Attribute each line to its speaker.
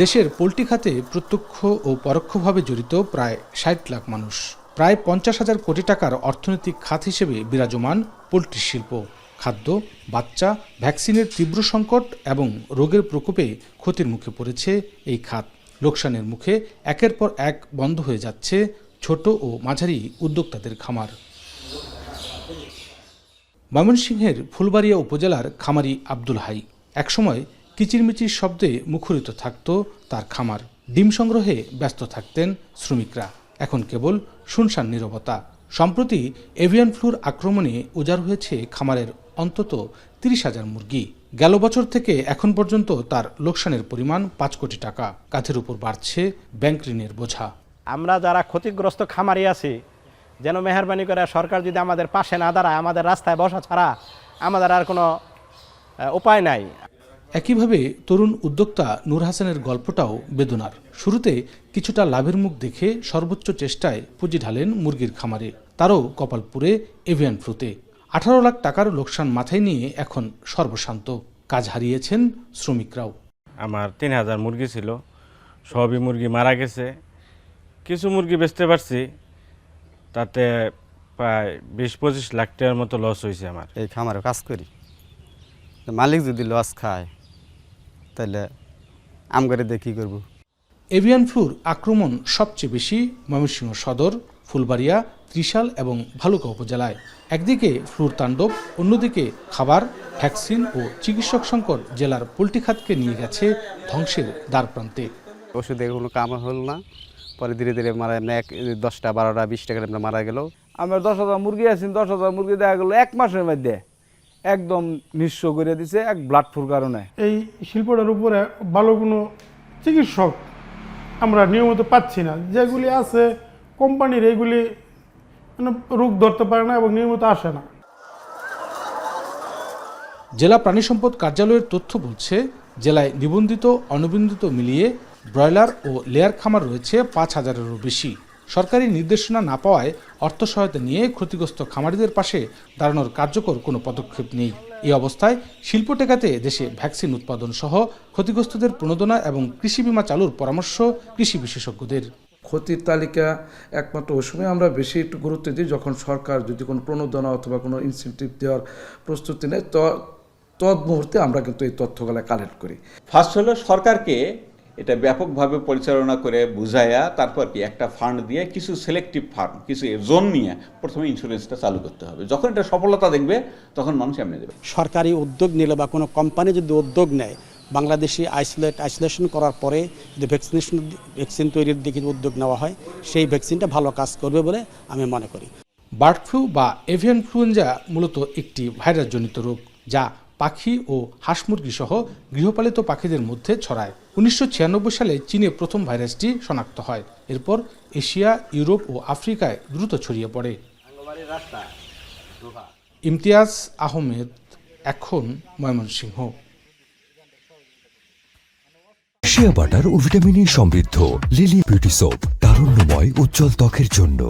Speaker 1: দেশের পোল্ট্রি খাতে প্রত্যক্ষ ও পরোক্ষভাবে জড়িত প্রায় ৬০ লাখ মানুষ। প্রায় ৫০,০০০ কোটি টাকার অর্থনৈতিক খাত হিসেবে বিরাজমান পোল্ট্রি শিল্প। খাদ্য, বাচ্চা, ভ্যাকসিনের তীব্র সংকট এবং রোগের প্রকোপে ক্ষতির মুখে পড়েছে এই খাত। লোকসানের মুখে একের পর এক বন্ধ হয়ে যাচ্ছে ছোট ও মাঝারি উদ্যোক্তাদের খামার। ময়মনসিংহের ফুলবাড়িয়া উপজেলার খামারি আব্দুল হাই একসময় কিচিরমিচির শব্দে মুখরিত থাকত তার খামার। ডিম সংগ্রহে ব্যস্ত থাকতেন শ্রমিকরা। এখন কেবল শুনশান নীরবতা। সম্প্রতি এভিয়ান ফ্লুর আক্রমণে উজাড় হয়েছে খামারের অন্তত ৩০,০০০ মুরগি। গেল বছর থেকে এখন পর্যন্ত তার লোকসানের পরিমাণ ৫ কোটি টাকা। কাঁধের উপর বাড়ছে ব্যাংক ঋণের বোঝা।
Speaker 2: আমরা যারা ক্ষতিগ্রস্ত খামারি আছি, যেন মেহরবানি করে সরকার যদি আমাদের পাশে না দাঁড়ায়, আমাদের রাস্তায় বসা ছাড়া আমাদের আর কোনো উপায় নাই।
Speaker 1: একইভাবে তরুণ উদ্যোক্তা নূর হাসানের গল্পটাও বেদনার। শুরুতে কিছুটা লাভের মুখ দেখে সর্বোচ্চ চেষ্টায় পুঁজি ঢালেন মুরগির খামারে। তারও কপাল পুড়ে এভিয়ান ফ্লুতে। ১৮ লাখ টাকার লোকসান মাথায় নিয়ে এখন সর্বশান্ত। কাজ হারিয়েছেন শ্রমিকরাও।
Speaker 3: আমার ৩,০০০ মুরগি ছিল, সবই মুরগি মারা গেছে। কিছু মুরগি বেচতে পারছি, তাতে প্রায় ২০-২৫ লাখ টাকার মতো লস হয়েছে আমার।
Speaker 4: এই খামারে কাজ করি, মালিক যদি লস খায় তাহলে আমগারে দিয়ে কী করবো।
Speaker 1: এভিয়ান ফ্লুর আক্রমণ সবচেয়ে বেশি ময়মনসিংহ সদর, ফুলবাড়িয়া, ত্রিশাল এবং ভালুকা উপজেলায়। একদিকে ফ্লুর তাণ্ডব, অন্যদিকে খাবার, ভ্যাকসিন ও চিকিৎসক সংকট জেলার পোল্ট্রি খাতকে নিয়ে গেছে ধ্বংসের দ্বারপ্রান্তে।
Speaker 4: ওষুধে কোনো কাম হল না, পরে ধীরে ধীরে মারা 10টা 12টা 20 টাকা মারা গেল।
Speaker 5: আমার 10,000 মুরগি আছে, 10,000 মুরগি দেখা গেলো 1 মাসের মধ্যে একদম নিঃস্ব করে দিছে এক ব্লাড ফ্লুর কারণে।
Speaker 6: এই শিল্পটার উপরে ভালো কোনো চিকিৎসক আমরা নিয়মিত পাচ্ছি না। যেগুলি আছে কোম্পানির, এইগুলি মানে রোগ ধরতে পারে না এবং নিয়মিত আসে না।
Speaker 1: জেলা প্রাণী সম্পদ কার্যালয়ের তথ্য বলছে, জেলায় নিবন্ধিত অনিবন্ধিত মিলিয়ে ব্রয়লার ও লেয়ার খামার রয়েছে ৫,০০০-এরও বেশি। সরকারি নির্দেশনা না পাওয়ায় অর্থ সহায়তা নিয়ে ক্ষতিগ্রস্ত খামারিদের পাশে দাঁড়ানোর কার্যকর কোনো পদক্ষেপ নেই। এই অবস্থায় শিল্প টেকাতে দেশে ভ্যাকসিন উৎপাদন সহ ক্ষতিগ্রস্তদের প্রণোদনা এবং কৃষি বিমা চালুর পরামর্শ কৃষি বিশেষজ্ঞদের।
Speaker 7: ক্ষতির তালিকা একমাত্র ওই সময় আমরা বেশি একটু গুরুত্ব দিই যখন সরকার যদি কোনো প্রণোদনা অথবা কোনো ইনসেন্টিভ দেওয়ার প্রস্তুতি নেয়, তৎমুহূর্তে আমরা কিন্তু এই তথ্যগুলো কালেক্ট করি।
Speaker 8: ফার্স্ট হলো সরকারকে এটা ব্যাপকভাবে পরিচালনা করে বুঝাইয়া তারপর কি একটা ফান্ড দিয়ে কিছু সিলেক্টিভ ফান্ড, কিছু জোন নিয়ে প্রথমে ইন্স্যুরেন্সটা চালু করতে হবে। যখন এটা সফলতা দেখবে তখন মানুষ এমনি দেবে।
Speaker 2: সরকারি উদ্যোগ নিলে বা কোনো কোম্পানি যদি উদ্যোগ নেয়, বাংলাদেশি আইসোলেশন করার পরে যদি ভ্যাকসিন তৈরির দিকে উদ্যোগ নেওয়া হয়, সেই ভ্যাকসিনটা ভালো কাজ করবে বলে আমি মনে করি।
Speaker 1: বার্ড ফ্লু বা এভিয়ান ইনফ্লুয়েঞ্জা মূলত একটি ভাইরাসজনিত রোগ, যা পাখি ও হাঁস মুরগি সহ গৃহপালিত পাখিদের মধ্যে ছড়ায়। ১৯৯৬ সালে চীনে প্রথম ভাইরাসটি শনাক্ত হয়। এরপর এশিয়া, ইউরোপ ও আফ্রিকায় দ্রুত ছড়িয়ে পড়ে। ইমতিয়াজ আহমেদ, এখন ময়মনসিংহ।
Speaker 9: শিয়া বাটার ও ভিটামিন ই সমৃদ্ধ লিলি বিউটি সোপ, তারুণ্যময় উজ্জ্বল ত্বকের জন্য।